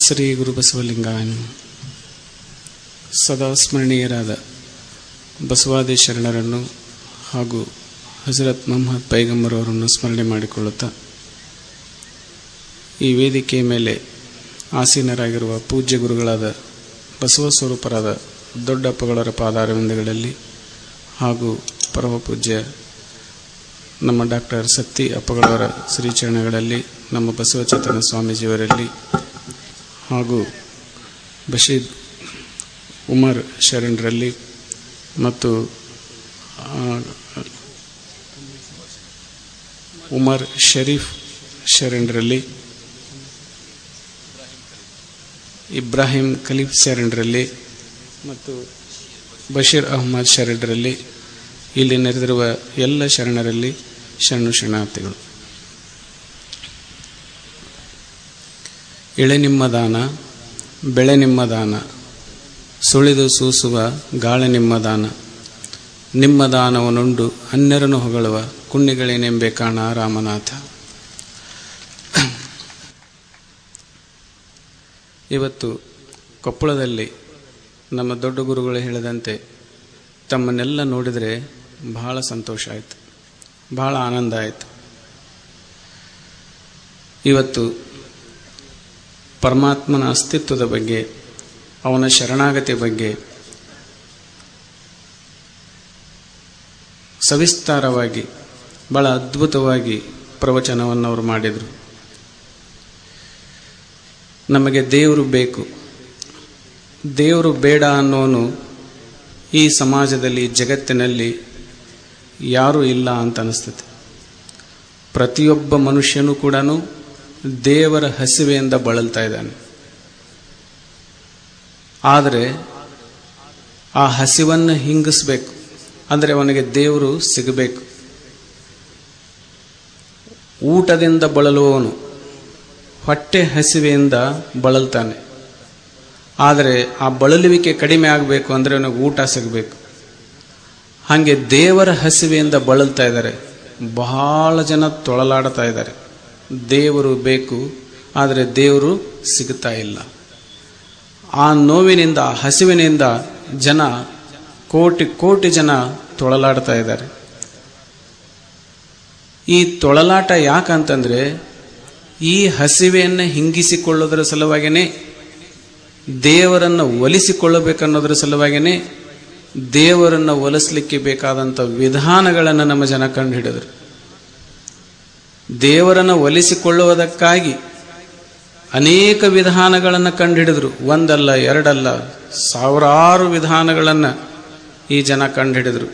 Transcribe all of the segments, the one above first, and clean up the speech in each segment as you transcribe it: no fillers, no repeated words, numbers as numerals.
ಶ್ರೀ ಗುರುಬಸವಲಿಂಗಾಯ ಸದಾ ಸ್ಮರಣೀಯರಾದ ಬಸವಾದಿ ಶರಣರನ್ನು ಹಾಗೂ ಹಜರತ್ ಮೊಹಮ್ಮದ್ ಪೈಗಂಬರ್ ಅವರನ್ನು ಸ್ಮರಣೆ ಮಾಡಿಕೊಳ್ಳುತ್ತಾ ಈ ವೇದಿಕೆಯ ಮೇಲೆ ಆಸೀನರಾಗಿರುವ ಪೂಜ್ಯ ಗುರುಗಳಾದ ಬಸವ ಸ್ವರೂಪರಾದ ದೊಡ್ಡಪ್ಪಗಳವರ ಪಾದಾರವಿಂದಗಳಲ್ಲಿ ಹಾಗೂ ಪರಮ ಪೂಜ್ಯ ನಮ್ಮ ಡಾಕ್ಟರ್ ಸತ್ತಿ ಅಪ್ಪಗಳವರ ಶ್ರೀಚರಣಗಳಲ್ಲಿ ನಮ್ಮ ಬಸವಚೇತನ ಸ್ವಾಮೀಜಿಯವರಲ್ಲಿ ಹಾಗೂ ಬಶೀರ್ ಉಮರ್ ಶರಣರಲ್ಲಿ ಮತ್ತು ಉಮರ್ ಶರೀಫ್ ಶರಣರಲ್ಲಿ ಇಬ್ರಾಹಿಂ ಖಲೀಫ್ ಶರಣರಲ್ಲಿ ಮತ್ತು ಬಶೀರ್ ಅಹ್ಮದ್ ಶರಣರಲ್ಲಿ ಇಲ್ಲಿ ನೆರೆದಿರುವ ಎಲ್ಲ ಶರಣರಲ್ಲಿ ಶರಣು ಶರಣಾರ್ಥಿಗಳು. ಎಳೆ ನಿಮ್ಮ ದಾನ ಬೆಳೆ ನಿಮ್ಮ ದಾನ ಸುಳಿದು ಸೂಸುವ ಗಾಳಿ ನಿಮ್ಮ ದಾನ ನಿಮ್ಮ ದಾನವನುಂಡು ಅನ್ಯರನ್ನು ಹೊಗಳುವ ಕುಣ್ಣಿಗಳೇನೆಂಬೆ ಕಾಣ ರಾಮನಾಥ. ಇವತ್ತು ಕೊಪ್ಪಳದಲ್ಲಿ ನಮ್ಮ ದೊಡ್ಡ ಗುರುಗಳು ಹೇಳಿದಂತೆ ತಮ್ಮನ್ನೆಲ್ಲ ನೋಡಿದರೆ ಬಹಳ ಸಂತೋಷ ಆಯಿತು, ಬಹಳ ಆನಂದ ಆಯಿತು. ಇವತ್ತು ಪರಮಾತ್ಮನ ಅಸ್ತಿತ್ವದ ಬಗ್ಗೆ, ಅವನ ಶರಣಾಗತಿ ಬಗ್ಗೆ ಸವಿಸ್ತಾರವಾಗಿ ಬಹಳ ಅದ್ಭುತವಾಗಿ ಪ್ರವಚನವನ್ನು ಅವರು ಮಾಡಿದರು. ನಮಗೆ ದೇವರು ಬೇಕು, ದೇವರು ಬೇಡ ಅನ್ನೋನು ಈ ಸಮಾಜದಲ್ಲಿ ಜಗತ್ತಿನಲ್ಲಿ ಯಾರೂ ಇಲ್ಲ ಅಂತ ಅನಿಸ್ತದೆ. ಪ್ರತಿಯೊಬ್ಬ ಮನುಷ್ಯನೂ ಕೂಡ ದೇವರ ಹಸಿವೆಯಿಂದ ಬಳಲ್ತಾ ಇದ್ದಾನೆ. ಆದರೆ ಆ ಹಸಿವನ್ನು ಹಿಂಗಿಸ್ಬೇಕು ಅಂದರೆ ಅವನಿಗೆ ದೇವರು ಸಿಗಬೇಕು. ಊಟದಿಂದ ಬಳಲುವವನು ಹೊಟ್ಟೆ ಹಸಿವೆಯಿಂದ ಬಳಲ್ತಾನೆ. ಆದರೆ ಆ ಬಳಲುವಿಕೆ ಕಡಿಮೆ ಆಗಬೇಕು ಅಂದರೆ ಅವನಿಗೆ ಊಟ ಸಿಗಬೇಕು. ಹಾಗೆ ದೇವರ ಹಸಿವೆಯಿಂದ ಬಳಲ್ತಾ ಇದ್ದಾರೆ. ಬಹಳ ಜನ ತೊಳಲಾಡ್ತಾ ಇದ್ದಾರೆ. ದೇವರು ಬೇಕು, ಆದರೆ ದೇವರು ಸಿಗ್ತಾ ಇಲ್ಲ. ಆ ನೋವಿನಿಂದ, ಆ ಹಸಿವಿನಿಂದ ಜನ ಕೋಟಿ ಕೋಟಿ ಜನ ತೊಳಲಾಡ್ತಾ ಇದ್ದಾರೆ. ಈ ತೊಳಲಾಟ ಯಾಕಂತಂದರೆ ಈ ಹಸಿವೆಯನ್ನು ಹಿಂಗಿಸಿಕೊಳ್ಳೋದರ ಸಲುವಾಗಿಯೇ, ದೇವರನ್ನು ಒಲಿಸಿಕೊಳ್ಳಬೇಕನ್ನೋದ್ರ ಸಲುವಾಗಿಯೇ ದೇವರನ್ನು ಒಲಿಸಲಿಕ್ಕೆ ಬೇಕಾದಂಥ ವಿಧಾನಗಳನ್ನು ನಮ್ಮ ಜನ ಕಂಡು ಹಿಡಿದರು. ದೇವರನ್ನು ಒಲಿಸಿಕೊಳ್ಳುವುದಕ್ಕಾಗಿ ಅನೇಕ ವಿಧಾನಗಳನ್ನು ಕಂಡುಹಿಡಿದ್ರು. ಒಂದಲ್ಲ, ಎರಡಲ್ಲ, ಸಾವಿರಾರು ವಿಧಾನಗಳನ್ನು ಈ ಜನ ಕಂಡುಹಿಡಿದ್ರು.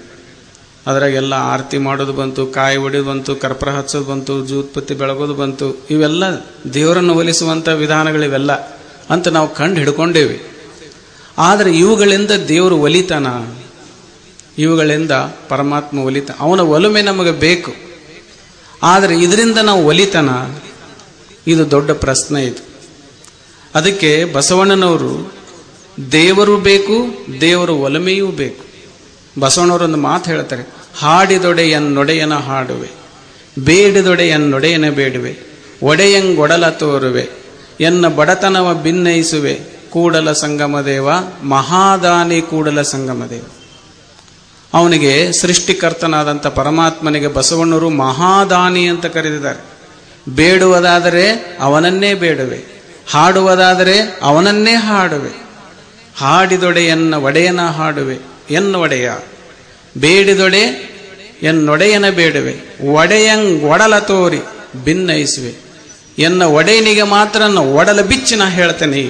ಅದರಾಗೆಲ್ಲ ಆರತಿ ಮಾಡೋದು ಬಂತು, ಕಾಯಿ ಹೊಡೆದು ಬಂತು, ಕರ್ಪೂರ ಹಚ್ಚೋದು ಬಂತು, ಜೂತ್ಪತ್ತಿ ಬೆಳಗೋದು ಬಂತು. ಇವೆಲ್ಲ ದೇವರನ್ನು ಒಲಿಸುವಂಥ ವಿಧಾನಗಳಿವೆಲ್ಲ ಅಂತ ನಾವು ಕಂಡು ಹಿಡ್ಕೊಂಡೇವೆ. ಆದರೆ ಇವುಗಳಿಂದ ದೇವರು ಒಲಿತಾನ? ಇವುಗಳಿಂದ ಪರಮಾತ್ಮ ಒಲಿತ, ಅವನ ಒಲುಮೆ ನಮಗೆ ಬೇಕು. ಆದರೆ ಇದರಿಂದ ನಾವು ಒಲಿತಾನ? ಇದು ದೊಡ್ಡ ಪ್ರಶ್ನೆ. ಇದು ಅದಕ್ಕೆ ಬಸವಣ್ಣನವರು ದೇವರು ಬೇಕು, ದೇವರ ಒಲಮೆಯೂ ಬೇಕು. ಬಸವಣ್ಣವರೊಂದು ಮಾತು ಹೇಳ್ತಾರೆ, ಹಾಡಿದೊಡೆ ಎನ್ನೊಡೆಯನ ಹಾಡುವೆ, ಬೇಡಿದೊಡೆ ಎನ್ನೊಡೆಯನ ಬೇಡುವೆ, ಒಡೆಯಂಗೊಡಲ ತೋರುವೆ, ಎನ್ನ ಬಡತನವ ಭಿನ್ನಯಿಸುವೆ, ಕೂಡಲ ಸಂಗಮದೇವ ಮಹಾದಾನಿ ಕೂಡಲ ಸಂಗಮದೇವ. ಅವನಿಗೆ ಸೃಷ್ಟಿಕರ್ತನಾದಂಥ ಪರಮಾತ್ಮನಿಗೆ ಬಸವಣ್ಣವರು ಮಹಾದಾನಿ ಅಂತ ಕರೆದಿದ್ದಾರೆ. ಬೇಡುವುದಾದರೆ ಅವನನ್ನೇ ಬೇಡುವೆ, ಹಾಡುವುದಾದರೆ ಅವನನ್ನೇ ಹಾಡುವೆ. ಹಾಡಿದೊಡೆ ಎನ್ನ ಒಡೆಯನ ಹಾಡುವೆ, ಎನ್ನ ಒಡೆಯ, ಬೇಡಿದೊಡೆ ಎನ್ನೊಡೆಯನ ಬೇಡುವೆ, ಒಡೆಯಂಗೊಡಲ ತೋರಿ ಭಿನ್ನಯಿಸುವೆ. ಎನ್ನ ಒಡೆಯನಿಗೆ ಮಾತ್ರ ಒಡಲ ಬಿಚ್ಚಿ ನಾ ಹೇಳ್ತೇನೆ,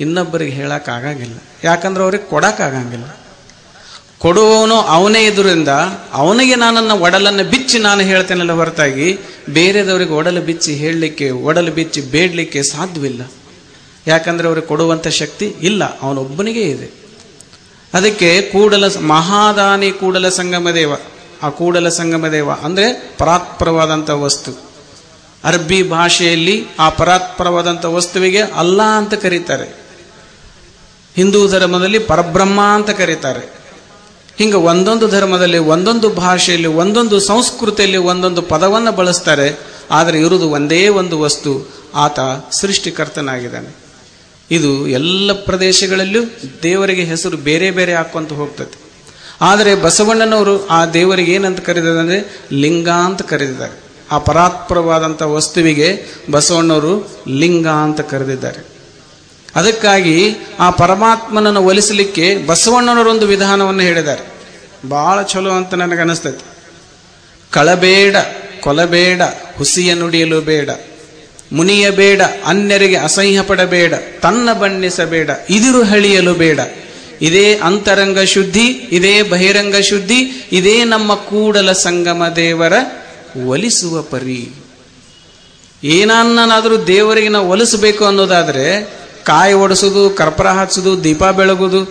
ಇನ್ನೊಬ್ಬರಿಗೆ ಹೇಳಕ್ಕಾಗಂಗಿಲ್ಲ. ಯಾಕಂದ್ರೆ ಅವ್ರಿಗೆ ಕೊಡಕ್ಕಾಗಂಗಿಲ್ಲ. ಕೊಡುವವನು ಅವನೇ ಇದರಿಂದ ಅವನಿಗೆ ನಾನನ್ನ ಒಡಲನ್ನು ಬಿಚ್ಚಿ ನಾನು ಹೇಳ್ತೇನಲ್ಲ ಹೊರತಾಗಿ ಬೇರೆದವರಿಗೆ ಒಡಲು ಬಿಚ್ಚಿ ಹೇಳಲಿಕ್ಕೆ, ಒಡಲು ಬಿಚ್ಚಿ ಬೇಡಲಿಕ್ಕೆ ಸಾಧ್ಯವಿಲ್ಲ. ಯಾಕಂದ್ರೆ ಅವ್ರಿಗೆ ಕೊಡುವಂಥ ಶಕ್ತಿ ಇಲ್ಲ, ಅವನೊಬ್ಬನಿಗೆ ಇದೆ. ಅದಕ್ಕೆ ಮಹಾದಾನಿ ಕೂಡಲ ಸಂಗಮದೇವ. ಆ ಕೂಡಲ ಸಂಗಮದೇವ ಅಂದರೆ ಪರಾತ್ಪರವಾದಂಥ ವಸ್ತು. ಅರಬ್ಬಿ ಭಾಷೆಯಲ್ಲಿ ಆ ಪರಾತ್ಪರವಾದಂಥ ವಸ್ತುವಿಗೆ ಅಲ್ಲಾ ಅಂತ ಕರೀತಾರೆ. ಹಿಂದೂ ಧರ್ಮದಲ್ಲಿ ಪರಬ್ರಹ್ಮ ಅಂತ ಕರೀತಾರೆ. ಹಿಂಗೆ ಒಂದೊಂದು ಧರ್ಮದಲ್ಲಿ, ಒಂದೊಂದು ಭಾಷೆಯಲ್ಲಿ, ಒಂದೊಂದು ಸಂಸ್ಕೃತಿಯಲ್ಲಿ ಒಂದೊಂದು ಪದವನ್ನು ಬಳಸ್ತಾರೆ. ಆದರೆ ಇರುವುದು ಒಂದೇ ಒಂದು ವಸ್ತು, ಆತ ಸೃಷ್ಟಿಕರ್ತನಾಗಿದ್ದಾನೆ. ಇದು ಎಲ್ಲ ಪ್ರದೇಶಗಳಲ್ಲೂ ದೇವರಿಗೆ ಹೆಸರು ಬೇರೆ ಬೇರೆ ಹಾಕೊಂತ ಹೋಗ್ತದೆ. ಆದರೆ ಬಸವಣ್ಣನವರು ಆ ದೇವರಿಗೆ ಏನಂತ ಕರೆದಿದ್ದಾರೆ ಅಂದರೆ ಲಿಂಗ ಅಂತ ಕರೆದಿದ್ದಾರೆ. ಆ ಪರಾತ್ಪರವಾದಂಥ ವಸ್ತುವಿಗೆ ಬಸವಣ್ಣವರು ಲಿಂಗ ಅಂತ ಕರೆದಿದ್ದಾರೆ. ಅದಕ್ಕಾಗಿ ಆ ಪರಮಾತ್ಮನನ್ನು ಒಲಿಸಲಿಕ್ಕೆ ಬಸವಣ್ಣನವರೊಂದು ವಿಧಾನವನ್ನು ಹೇಳಿದ್ದಾರೆ. ಬಹಳ ಚಲೋ ಅಂತ ನನಗೆ ಅನಿಸ್ತೈತಿ. ಕಳಬೇಡ, ಕೊಲಬೇಡ, ಹುಸಿಯ ನುಡಿಯಲು ಬೇಡ, ಮುನಿಯಬೇಡ, ಅನ್ಯರಿಗೆ ಅಸಹ್ಯ ಪಡಬೇಡ, ತನ್ನ ಬಣ್ಣಿಸಬೇಡ, ಇದಿರು ಹಳಿಯಲು ಬೇಡ. ಇದೇ ಅಂತರಂಗ ಶುದ್ಧಿ, ಇದೇ ಬಹಿರಂಗ ಶುದ್ಧಿ, ಇದೇ ನಮ್ಮ ಕೂಡಲ ಸಂಗಮ ದೇವರ ಒಲಿಸುವ ಪರಿ. ಏನನ್ನಾದರೂ ದೇವರಿಗೆ ನಾವು ಒಲಿಸಬೇಕು ಅನ್ನೋದಾದ್ರೆ ಕಾಯಿ ಒಡಿಸೋದು, ಕರ್ಪೂರ ಹಚ್ಚೋದು, ದೀಪ ಬೆಳಗೋದು,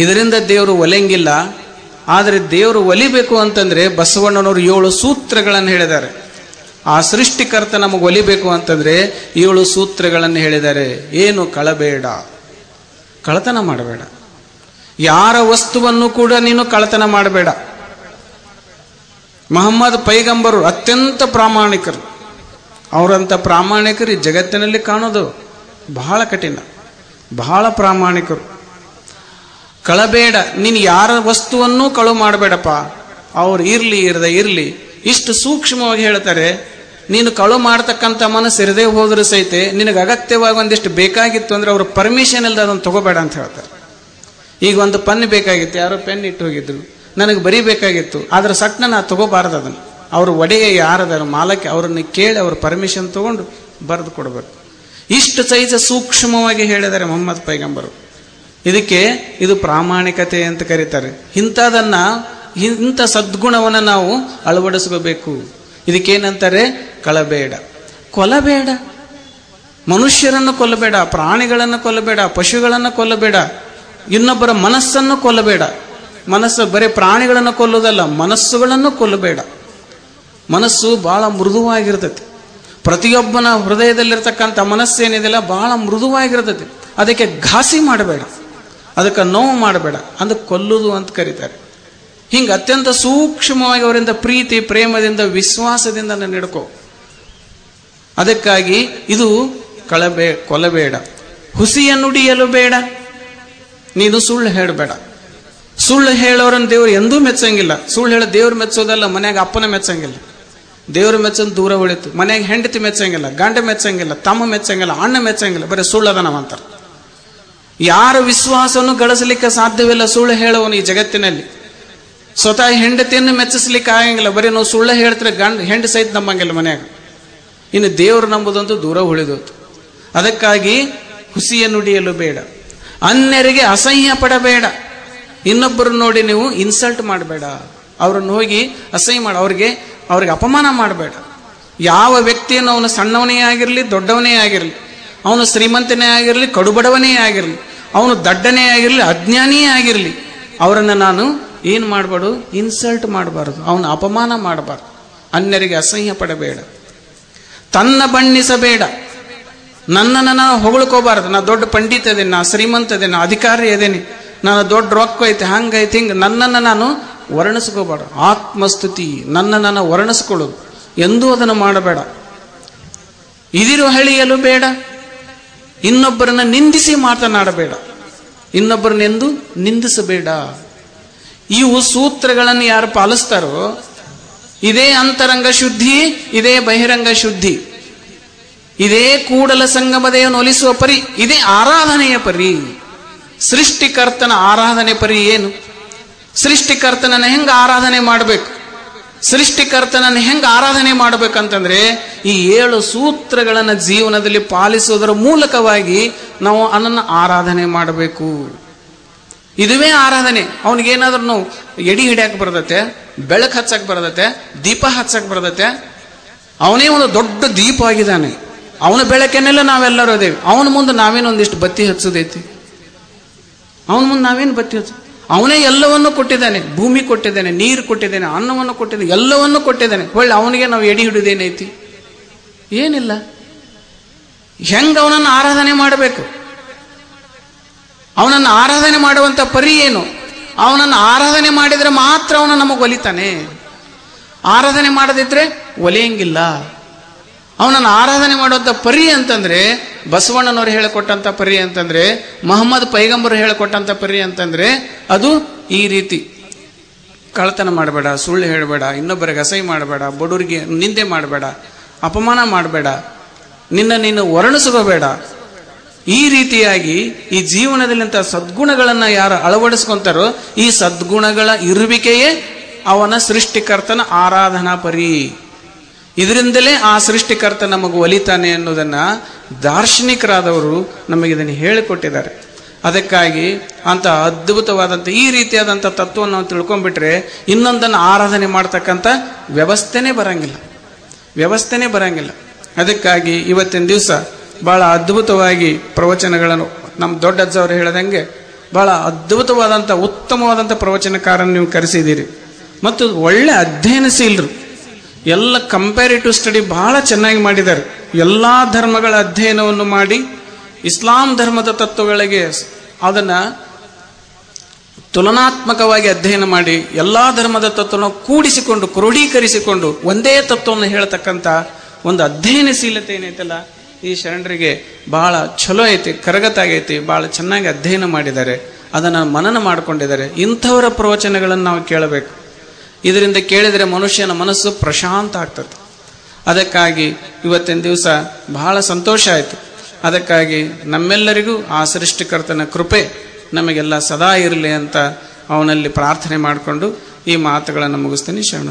ಇದರಿಂದ ದೇವರು ಒಲೆಂಗಿಲ್ಲ. ಆದರೆ ದೇವರು ಒಲಿಬೇಕು ಅಂತಂದ್ರೆ ಬಸವಣ್ಣನವರು 7 ಸೂತ್ರಗಳನ್ನು ಹೇಳಿದ್ದಾರೆ. ಆ ಸೃಷ್ಟಿಕರ್ತ ನಮಗೆ ಒಲಿಬೇಕು ಅಂತಂದ್ರೆ 7 ಸೂತ್ರಗಳನ್ನು ಹೇಳಿದ್ದಾರೆ. ಏನು? ಕಳಬೇಡ, ಕಳತನ ಮಾಡಬೇಡ. ಯಾರ ವಸ್ತುವನ್ನು ಕೂಡ ನೀನು ಕಳತನ ಮಾಡಬೇಡ. ಮೊಹಮ್ಮದ್ ಪೈಗಂಬರು ಅತ್ಯಂತ ಪ್ರಾಮಾಣಿಕರು. ಅವರಂತ ಪ್ರಾಮಾಣಿಕರು ಈ ಜಗತ್ತಿನಲ್ಲಿ ಕಾಣೋದು ಬಹಳ ಕಠಿಣ. ಬಹಳ ಪ್ರಾಮಾಣಿಕರು. ಕಳಬೇಡ, ನೀನು ಯಾರ ವಸ್ತುವನ್ನು ಕಳು ಮಾಡಬೇಡಪ್ಪ. ಅವ್ರು ಇರ್ಲಿ ಇರದೆ ಇರ್ಲಿ, ಇಷ್ಟು ಸೂಕ್ಷ್ಮವಾಗಿ ಹೇಳ್ತಾರೆ. ನೀನು ಕಳು ಮಾಡ್ತಕ್ಕಂಥ ಮನಸ್ಸು ಇರದೇ ಹೋದ್ರೆ ಸಹಿತ ನಿನಗೆ ಅಗತ್ಯವಾಗಿ ಒಂದಿಷ್ಟು ಬೇಕಾಗಿತ್ತು ಅಂದ್ರೆ ಅವ್ರ ಪರ್ಮಿಷನ್ ಇಲ್ಲದೆ ಅದನ್ನು ತಗೋಬೇಡ ಅಂತ ಹೇಳ್ತಾರೆ. ಈಗ ಒಂದು ಪೆನ್ ಬೇಕಾಗಿತ್ತು, ಯಾರೋ ಪೆನ್ ಇಟ್ಟು ಹೋಗಿದ್ರು, ನನಗೆ ಬರೀಬೇಕಾಗಿತ್ತು, ಆದ್ರೆ ಸಟ್ನ ನಾ ತಗೋಬಾರ್ದು ಅದನ್ನು. ಅವ್ರ ಒಡೆಯ ಯಾರದಾರ ಮಾಲಕ್ಕೆ ಅವ್ರನ್ನ ಕೇಳಿ ಅವ್ರ ಪರ್ಮಿಷನ್ ತಗೊಂಡು ಬರೆದು ಕೊಡಬೇಕು. ಇಷ್ಟು ಸಹಿತ ಸೂಕ್ಷ್ಮವಾಗಿ ಹೇಳಿದ್ದಾರೆ ಮೊಹಮ್ಮದ್ ಪೈಗಂಬರು. ಇದಕ್ಕೆ ಇದು ಪ್ರಾಮಾಣಿಕತೆ ಅಂತ ಕರೀತಾರೆ. ಇಂಥ ಸದ್ಗುಣವನ್ನು ನಾವು ಅಳವಡಿಸ್ಕೋಬೇಕು. ಇದಕ್ಕೇನಂತಾರೆ? ಕಳಬೇಡ, ಕೊಲಬೇಡ. ಮನುಷ್ಯರನ್ನು ಕೊಲ್ಲಬೇಡ, ಪ್ರಾಣಿಗಳನ್ನು ಕೊಲ್ಲಬೇಡ, ಪಶುಗಳನ್ನು ಕೊಲ್ಲಬೇಡ, ಇನ್ನೊಬ್ಬರ ಮನಸ್ಸನ್ನು ಕೊಲ್ಲಬೇಡ. ಮನಸ್ಸು ಬರೀ ಪ್ರಾಣಿಗಳನ್ನು ಕೊಲ್ಲೋದಲ್ಲ, ಮನಸ್ಸುಗಳನ್ನು ಕೊಲ್ಲಬೇಡ. ಮನಸ್ಸು ಬಹಳ ಮೃದುವಾಗಿರ್ತೈತಿ. ಪ್ರತಿಯೊಬ್ಬನ ಹೃದಯದಲ್ಲಿರ್ತಕ್ಕಂಥ ಮನಸ್ಸೇನಿದೆಯಲ್ಲ ಬಹಳ ಮೃದುವಾಗಿರ್ತೈತಿ. ಅದಕ್ಕೆ ಘಾಸಿ ಮಾಡಬೇಡ, ಅದಕ್ಕೆ ನೋವು ಮಾಡಬೇಡ, ಅದಕ್ಕೆ ಕೊಲ್ಲುವುದು ಅಂತ ಕರೀತಾರೆ. ಹಿಂಗೆ ಅತ್ಯಂತ ಸೂಕ್ಷ್ಮವಾಗಿ ಅವರಿಂದ ಪ್ರೀತಿ ಪ್ರೇಮದಿಂದ ವಿಶ್ವಾಸದಿಂದ ನಡ್ಕೋ. ಅದಕ್ಕಾಗಿ ಇದು ಕೊಲಬೇಡ, ಹುಸಿಯ ನುಡಿಯಲು ಬೇಡ. ನೀನು ಸುಳ್ಳು ಹೇಳಬೇಡ. ಸುಳ್ಳು ಹೇಳೋರನ್ನ ದೇವ್ರು ಎಂದೂ ಮೆಚ್ಚಂಗಿಲ್ಲ. ಸುಳ್ಳು ಹೇಳೋ ದೇವ್ರು ಮೆಚ್ಚೋದಲ್ಲ, ಮನ್ಯಾಗ ಅಪ್ಪನ ಮೆಚ್ಚಂಗಿಲ್ಲ. ದೇವ್ರ ಮೆಚ್ಚೋದು ದೂರ ಉಳಿತು. ಮನ್ಯಾಗ ಹೆಂಡತಿ ಮೆಚ್ಚಂಗಿಲ್ಲ, ಗಂಡ ಮೆಚ್ಚಂಗಿಲ್ಲ, ತಮ್ಮ ಮೆಚ್ಚಂಗಿಲ್ಲ, ಅಣ್ಣ ಮೆಚ್ಚಂಗಿಲ್ಲ. ಬರೀ ಸುಳ್ಳದ ನಾವಂತಾರೆ. ಯಾರ ವಿಶ್ವಾಸವನ್ನು ಗಳಿಸಲಿಕ್ಕೆ ಸಾಧ್ಯವಿಲ್ಲ ಸುಳ್ಳು ಹೇಳೋನು ಈ ಜಗತ್ತಿನಲ್ಲಿ. ಸ್ವತಃ ಹೆಂಡತಿಯನ್ನು ಮೆಚ್ಚಿಸ್ಲಿಕ್ಕೆ ಆಗಂಗಿಲ್ಲ. ಬರೀ ನಾವು ಸುಳ್ಳು ಹೇಳ್ತಾರೆ, ಹೆಂಡ ಸಹಿತ ನಂಬಂಗಿಲ್ಲ ಮನ್ಯಾಗ. ಇನ್ನು ದೇವ್ರು ನಂಬುದಂತೂ ದೂರ ಉಳಿದೋತು. ಅದಕ್ಕಾಗಿ ಹುಸಿಯ ನುಡಿಯಲು ಬೇಡ, ಅನ್ಯರಿಗೆ ಅಸಹ್ಯ ಪಡಬೇಡ. ಇನ್ನೊಬ್ಬರು ನೋಡಿ ನೀವು ಇನ್ಸಲ್ಟ್ ಮಾಡಬೇಡ, ಅವ್ರನ್ನ ಹೋಗಿ ಅಸಹ್ಯ ಮಾಡ, ಅವ್ರಿಗೆ ಅಪಮಾನ ಮಾಡಬೇಡ. ಯಾವ ವ್ಯಕ್ತಿಯನ್ನು ಅವನು ಸಣ್ಣವನೇ ಆಗಿರಲಿ ದೊಡ್ಡವನೇ ಆಗಿರಲಿ, ಅವನು ಶ್ರೀಮಂತನೇ ಆಗಿರಲಿ ಕಡುಬಡವನೇ ಆಗಿರಲಿ, ಅವನು ದಡ್ಡನೇ ಆಗಿರಲಿ ಅಜ್ಞಾನಿಯೇ ಆಗಿರಲಿ, ಅವರನ್ನು ನಾನು ಏನು ಮಾಡಬಾರ್ದು? ಇನ್ಸಲ್ಟ್ ಮಾಡಬಾರ್ದು, ಅವನು ಅಪಮಾನ ಮಾಡಬಾರ್ದು. ಅನ್ಯರಿಗೆ ಅಸಹ್ಯ ಪಡಬೇಡ, ತನ್ನ ಬಣ್ಣಿಸಬೇಡ. ನನ್ನನ್ನು ನಾನು ಹೊಗಳ್ಕೋಬಾರ್ದು. ನಾ ದೊಡ್ಡ ಪಂಡಿತ ಇದ್ದೇನೆ, ನಾ ಶ್ರೀಮಂತ ಇದ್ದೇನೆ, ಅಧಿಕಾರಿ ಇದ್ದೇನೆ, ನಾನು ದೊಡ್ಡ ರೊಕ್ಕ ಐತೆ, ಹಂಗೈತೆ, ಹಿಂಗೆ ನನ್ನನ್ನು ನಾನು ವರ್ಣಿಸ್ಕೋಬಾರ್ದು. ಆತ್ಮಸ್ತುತಿ, ನನ್ನನ್ನು ವರ್ಣಿಸ್ಕೊಳ್ಳೋದು ಎಂದೂ ಅದನ್ನು ಮಾಡಬೇಡ. ಇದಿರು ಹಳಿಯಲು ಬೇಡ, ಇನ್ನೊಬ್ಬರನ್ನ ನಿಂದಿಸಿ ಮಾತನಾಡಬೇಡ, ಇನ್ನೊಬ್ಬರನ್ನೆಂದು ನಿಂದಿಸಬೇಡ. ಇವು ಸೂತ್ರಗಳನ್ನು ಯಾರು ಪಾಲಿಸ್ತಾರೋ ಇದೇ ಅಂತರಂಗ ಶುದ್ಧಿ, ಇದೇ ಬಹಿರಂಗ ಶುದ್ಧಿ, ಇದೇ ಕೂಡಲ ಸಂಗಮದೇವನು ಒಲಿಸುವ ಪರಿ, ಇದೇ ಆರಾಧನೆಯ ಪರಿ. ಸೃಷ್ಟಿಕರ್ತನ ಆರಾಧನೆ ಪರಿ ಏನು? ಸೃಷ್ಟಿಕರ್ತನನ್ನು ಹೆಂಗೆ ಆರಾಧನೆ ಮಾಡಬೇಕು? ಸೃಷ್ಟಿಕರ್ತನನ್ನು ಹೆಂಗೆ ಆರಾಧನೆ ಮಾಡಬೇಕಂತಂದ್ರೆ ಈ 7 ಸೂತ್ರಗಳನ್ನು ಜೀವನದಲ್ಲಿ ಪಾಲಿಸುವುದರ ಮೂಲಕವಾಗಿ ನಾವು ಅವನನ್ನು ಆರಾಧನೆ ಮಾಡಬೇಕು. ಇದುವೇ ಆರಾಧನೆ. ಅವನಿಗೇನಾದ್ರೂ ನಾವು ಎಡಿ ಹಿಡಿಯಕ್ಕೆ ಬರ್ತತೆ, ಬೆಳಕು ಹಚ್ಚಕ್ಕೆ ಬರ್ತತೆ, ದೀಪ ಹಚ್ಚಕ್ಕೆ ಬರ್ತತೆ. ಅವನೇ ಒಂದು ದೊಡ್ಡ ದೀಪ ಆಗಿದ್ದಾನೆ. ಅವನ ಬೆಳಕನ್ನೆಲ್ಲ ನಾವೆಲ್ಲರೂ ಅದೇವಿ. ಅವನ ಮುಂದೆ ನಾವೇನೊಂದಿಷ್ಟು ಬತ್ತಿ ಹಚ್ಚೋದೈತಿ? ಅವನ ಮುಂದೆ ನಾವೇನು ಬತ್ತಿ ಹಚ್ಚ? ಅವನೇ ಎಲ್ಲವನ್ನೂ ಕೊಟ್ಟಿದ್ದಾನೆ. ಭೂಮಿ ಕೊಟ್ಟಿದ್ದಾನೆ, ನೀರು ಕೊಟ್ಟಿದ್ದಾನೆ, ಅನ್ನವನ್ನು ಕೊಟ್ಟಿದ್ದಾನೆ, ಎಲ್ಲವನ್ನೂ ಕೊಟ್ಟಿದ್ದಾನೆ. ಒಳ್ಳೆ ಅವನಿಗೆ ನಾವು ಎಡಿ ಹಿಡಿದೇನೈತಿ? ಏನಿಲ್ಲ. ಹೆಂಗೆ ಅವನನ್ನು ಆರಾಧನೆ ಮಾಡಬೇಕು? ಅವನನ್ನು ಆರಾಧನೆ ಮಾಡುವಂಥ ಪರಿ ಏನು? ಅವನನ್ನು ಆರಾಧನೆ ಮಾಡಿದರೆ ಮಾತ್ರ ಅವನು ನಮಗೆ ಒಲಿತಾನೆ. ಆರಾಧನೆ ಮಾಡದಿದ್ರೆ ಒಲಿಯಂಗಿಲ್ಲ. ಅವನನ್ನು ಆರಾಧನೆ ಮಾಡುವಂಥ ಪರಿ ಅಂತಂದ್ರೆ ಬಸವಣ್ಣನವರು ಹೇಳಿಕೊಟ್ಟಂಥ ಪರಿ ಅಂತಂದ್ರೆ, ಮಹಮ್ಮದ್ ಪೈಗಂಬರ್ ಹೇಳಿಕೊಟ್ಟಂಥ ಪರಿ ಅಂತಂದ್ರೆ ಅದು ಈ ರೀತಿ: ಕಳ್ಳತನ ಮಾಡಬೇಡ, ಸುಳ್ಳು ಹೇಳಬೇಡ, ಇನ್ನೊಬ್ಬರಿಗೆ ಅಸಹ್ಯ ಮಾಡಬೇಡ, ಬಡವರಿಗೆ ನಿಂದೆ ಮಾಡಬೇಡ, ಅಪಮಾನ ಮಾಡಬೇಡ, ನೀನು ವರ್ಣಿಸ್ಕೋಬೇಡ. ಈ ರೀತಿಯಾಗಿ ಈ ಜೀವನದಲ್ಲಿಂತ ಸದ್ಗುಣಗಳನ್ನ ಯಾರು ಅಳವಡಿಸ್ಕೊಂತಾರೋ ಈ ಸದ್ಗುಣಗಳ ಇರುವಿಕೆಯೇ ಅವನ ಸೃಷ್ಟಿಕರ್ತನ ಆರಾಧನಾ ಪರಿ. ಇದರಿಂದಲೇ ಆ ಸೃಷ್ಟಿಕರ್ತ ನಮಗೆ ಒಲಿತಾನೆ ಅನ್ನೋದನ್ನ ದಾರ್ಶನಿಕರಾದವರು ನಮಗೆ ಇದನ್ನು ಹೇಳಿಕೊಟ್ಟಿದ್ದಾರೆ. ಅದಕ್ಕಾಗಿ ಅಂತ ಅದ್ಭುತವಾದಂಥ ಈ ರೀತಿಯಾದಂಥ ತತ್ವವನ್ನು ನಾವು ತಿಳ್ಕೊಂಡ್ಬಿಟ್ರೆ ಇನ್ನೊಂದನ್ನು ಆರಾಧನೆ ಮಾಡ್ತಕ್ಕಂಥ ವ್ಯವಸ್ಥೆನೇ ಬರಂಗಿಲ್ಲ. ಅದಕ್ಕಾಗಿ ಇವತ್ತಿನ ದಿವಸ ಬಹಳ ಅದ್ಭುತವಾಗಿ ಪ್ರವಚನಗಳನ್ನು ನಮ್ಮ ದೊಡ್ಡ ಅಜ್ಜವರು ಹೇಳದಂಗೆ ಬಹಳ ಅದ್ಭುತವಾದಂಥ ಉತ್ತಮವಾದಂಥ ಪ್ರವಚನಕಾರನ್ನು ನೀವು ಕರೆಸಿದ್ದೀರಿ. ಮತ್ತು ಒಳ್ಳೆ ಅಧ್ಯಯನಶೀಲರು, ಎಲ್ಲ ಕಂಪ್ಯಾರಿಟಿವ್ ಸ್ಟಡಿ ಬಹಳ ಚೆನ್ನಾಗಿ ಮಾಡಿದ್ದಾರೆ. ಎಲ್ಲ ಧರ್ಮಗಳ ಅಧ್ಯಯನವನ್ನು ಮಾಡಿ ಇಸ್ಲಾಂ ಧರ್ಮದ ತತ್ವಗಳಿಗೆ ಅದನ್ನ ತುಲನಾತ್ಮಕವಾಗಿ ಅಧ್ಯಯನ ಮಾಡಿ ಎಲ್ಲಾ ಧರ್ಮದ ತತ್ವವನ್ನು ಕೂಡಿಸಿಕೊಂಡು ಕ್ರೋಢೀಕರಿಸಿಕೊಂಡು ಒಂದೇ ತತ್ವವನ್ನು ಹೇಳ್ತಕ್ಕಂಥ ಒಂದು ಅಧ್ಯಯನಶೀಲತೆ ಏನೈತಲ್ಲ, ಈ ಶರಣರಿಗೆ ಬಹಳ ಚಲೋ ಐತಿ, ಕರಗತಾಗೈತಿ. ಬಹಳ ಚೆನ್ನಾಗಿ ಅಧ್ಯಯನ ಮಾಡಿದ್ದಾರೆ, ಅದನ್ನು ಮನನ ಮಾಡಿಕೊಂಡಿದ್ದಾರೆ. ಇಂಥವರ ಪ್ರವಚನಗಳನ್ನು ನಾವು ಕೇಳಬೇಕು. ಇದರಿಂದ ಕೇಳಿದರೆ ಮನುಷ್ಯನ ಮನಸ್ಸು ಪ್ರಶಾಂತ ಆಗ್ತದೆ. ಅದಕ್ಕಾಗಿ ಇವತ್ತಿನ ದಿವಸ ಬಹಳ ಸಂತೋಷ ಆಯಿತು. ಅದಕ್ಕಾಗಿ ನಮ್ಮೆಲ್ಲರಿಗೂ ಆ ಸೃಷ್ಟಿಕರ್ತನ ಕೃಪೆ ನಮಗೆಲ್ಲ ಸದಾ ಇರಲಿ ಅಂತ ಅವನಲ್ಲಿ ಪ್ರಾರ್ಥನೆ ಮಾಡಿಕೊಂಡು ಈ ಮಾತುಗಳನ್ನು ಮುಗಿಸ್ತೀನಿ. ಶರಣ.